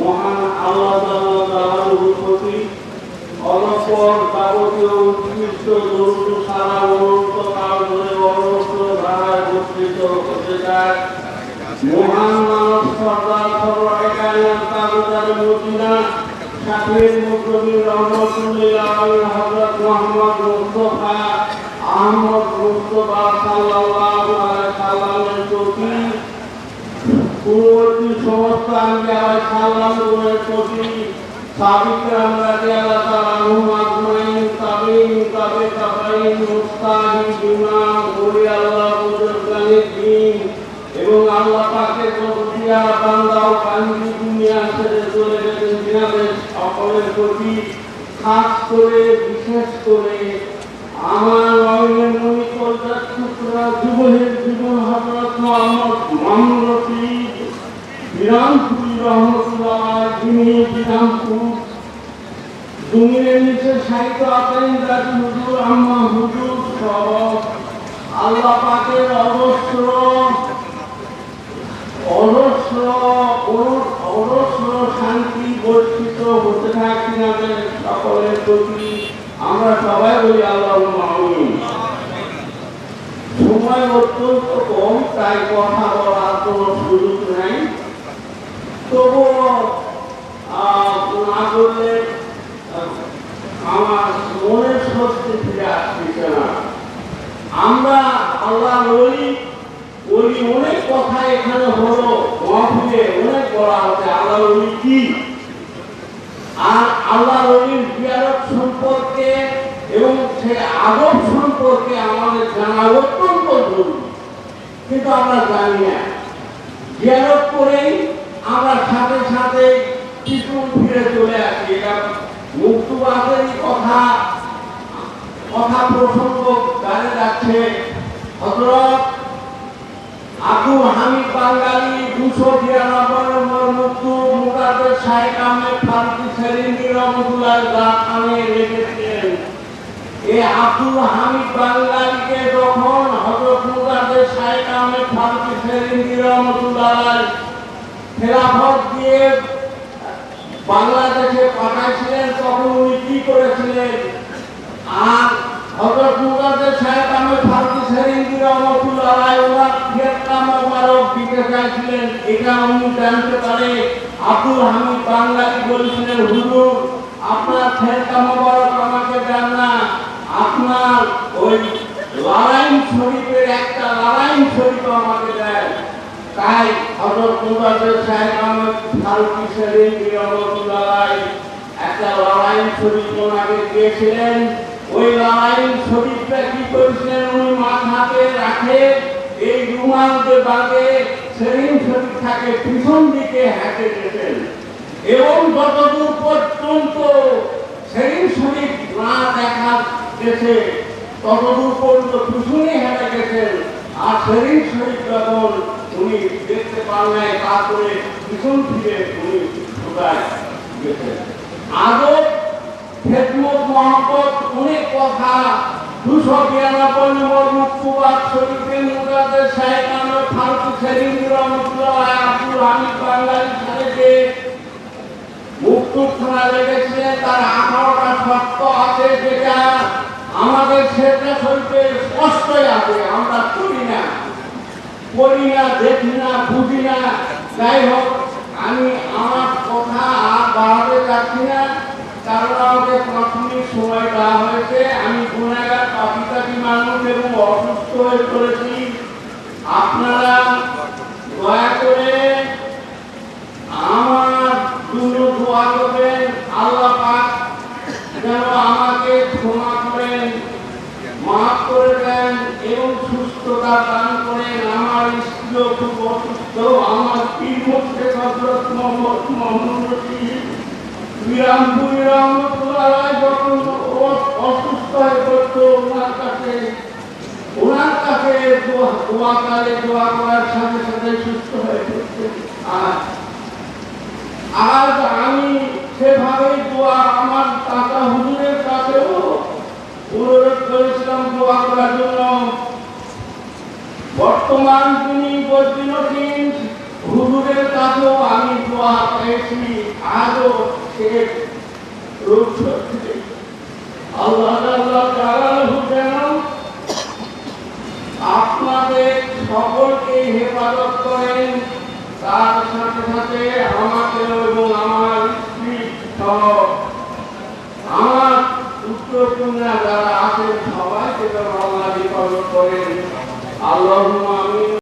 মহান আল্লাহ তাআলার প্রতি অনপর যাবতীয় উৎকৃষ্ট দরুদ সালাম অনন্ত কাল ধরে অনন্ত ধারায় বর্ষিত হতে যায়। মহান মানব সর্দার সরওয়ারে কায়নাত তাজদার মদিনা শাফিউল মুকরমিন রহমাতুল্লাহি আলাইহি হযরত মুহাম্মদ মুস্তাফা আহমদ মুস্তাফা সাল্লাল্লাহু আলাইহি সাল্লামের প্রতি পূর্ববর্তী সমস্ত আম্বিয়া সাল্লামের প্রতি সাবিকরাম রাদিয়াল্লাহু তাআলা আনহুম আজমাইন তাবিঈন তাবিঈন মুস্তাহিদ ইমাম ওলি আল্লাহ বুজুর্গানে দ্বীন এবং আল্লাহ পাকের প্রতিয়া বান্দা ও বান্দি দুনিয়া ছেড়ে চলে গেছেন জিনাদের সকলের প্রতি খাস করে বিশেষ করে আমার নয়নের মনি কলজার টুকরা যুবহের জীবন হযরত মুহাম্মদ মামুন রশিদ বিরামপুরি রহমতুল্লাহ যিনি বিরামপুর জমিনের নিচে সাহিত্য আছেন জাতি হুজুর আম্মা হুজুর সব আল্লাহ পাকের অজস্র শান্তি বর্ষিত হতে থাকি আমাদের সকলের প্রতি আমরা সবাই বলি আল্লাহুম্মা আমিন। সময় অত্যন্ত কম, তাই কথা বলার কোনো সুযোগ নাই, তবুও না করলে আমার মনের স্বস্তি ফিরে আসছে না। আমরা আল্লাহ ওলি অনেক কথা এখানে হলো, মাহফিলে অনেক বলা হচ্ছে আল্লাহ ওলি কি, আর আল্লাহ ওলির জিয়ারত সম্পর্কে এবং সে আদব সম্পর্কে আমাদের জানা অত্যন্ত জরুরি, কিন্তু আমরা জানি না। জিয়ারত করেই আমরা সাথে সাথে কিছু ফিরে চলে আসি। এটা মুক্তবাদের কথা প্রসঙ্গ গানে যাচ্ছে। হযরত আব্দুল হামিদ বাঙালি 293 নম্বর মুক্তু মুকাদ্দাস শাইখ আহমেদ ফারুকী সেলিমি রহমাতুল্লাহ খানে লিখেছিলেন। এই আব্দুল হামিদ বাঙালিকে যখন হযরত মুকাদ্দাস শাইখ আহমেদ ফারুকী সেলিমি রহমাতুল্লাহ খেলাফত দিয়ে বাংলাদেশে পাঠাইছিলেন, তখন উনি কি করেছিলেন, আর হযরত মুকাদ্দাস শাইখ আহমেদ ফারুকী সেলিমি রহমাতুল্লাহ ওনার ফেরকা মোবারক দিতে চাইছিলেন। এটা উনি জানতে পারে আব্দুল হামিদ বাঙালি বলেছিলেন, হুজুর আপনার ফেরকা মোবারক আমাকে দেন না, আপনার ওই লালাইন শরীফের একটা লালাইন শরীফ আমাকে দেন। তাই হযরত মুকাদ্দাস শাইখ আহমেদ ফারুকী সেলিমি রহমাতুল্লাহ একটা লালাইন শরীফ ওনাকে দিয়েছিলেন। ওই লালাইন শরীফটা কি করেছিলেন, উনি মাথাতে রাখে এই রুমাল যে বাগে সেলিম শরীফ থাকে পিছন দিকে হেঁটে গেছেন, এবং যতদূর পর্যন্ত সেলিম শরীফ না দেখা গেছে ততদূর পর্যন্ত পিছনে হেঁটে গেছেন। আর সেলিম শরীফ যখন উনি দেখতে পারলেন, তারপরে পিছন ফিরে উনি ঢুকায় গেছেন। আদব খেদমত মহব্বত অনেক কথা 292 নম্বর মুক্তবাদ শরীফে মুকাদ্দাস শাইখ আহমেদ ফারুকী সেলিমি রহমাতুল্লাহ আব্দুল হামিদ বাঙালি সাহেবকে মুক্তখানা লেগেছিলেন। তার 18টা শর্ত আছে, যেটা আমাদের সেটা শরীফে স্পষ্টই আছে, আমরা করি না, দেখি না, বুঝি না। যাই হোক, আমি আমার কথা আর বাড়াতে চাচ্ছি না, কারণ আমাকে প্রাথমিক সময় দেওয়া হয়েছে। আমি গুণাগার পাপিতাপি মানুষ এবং অসুস্থ হয়ে পড়েছি। আপনারা দয়া করে আমার জন্য দোয়া করবেন, আল্লাহ পাক যেন আমাকে ক্ষমা করেন, মাফ করে দেন এবং সুস্থতা দান করেন। আমার স্ত্রীও খুব অসুস্থ, আমার পীর মুর্শিদ হযরত মুহাম্মদ মামুন রশিদ বিরামপুরি রহমতুল্লাহ যখন অসুস্থ হয়ে পড়তো, ওনার কাছে দোয়া করার সাথে সাথে সুস্থ হয়ে পড়ছে। আজ আমি সেভাবেই দোয়া আমার কাকা হুজুরের কাছেও অনুরোধ করেছিলাম দোয়া করার জন্য। বর্তমান তিনি বদ্রীনসীন হুজুর রোগের কাছেও আমি দোয়া পেয়েছি, আজও সে রোগ সত্যি আল্লাহ যেন আপনাদের সকলকে হেফাজত করেন, তার সাথে সাথে আমাকে এবং আমার স্ত্রী সহ আমার উত্তরকন্যা যারা আছেন সবাইকে যেন আল্লাহ হেফাজত করেন। আল্লাহুম্মা আমিন।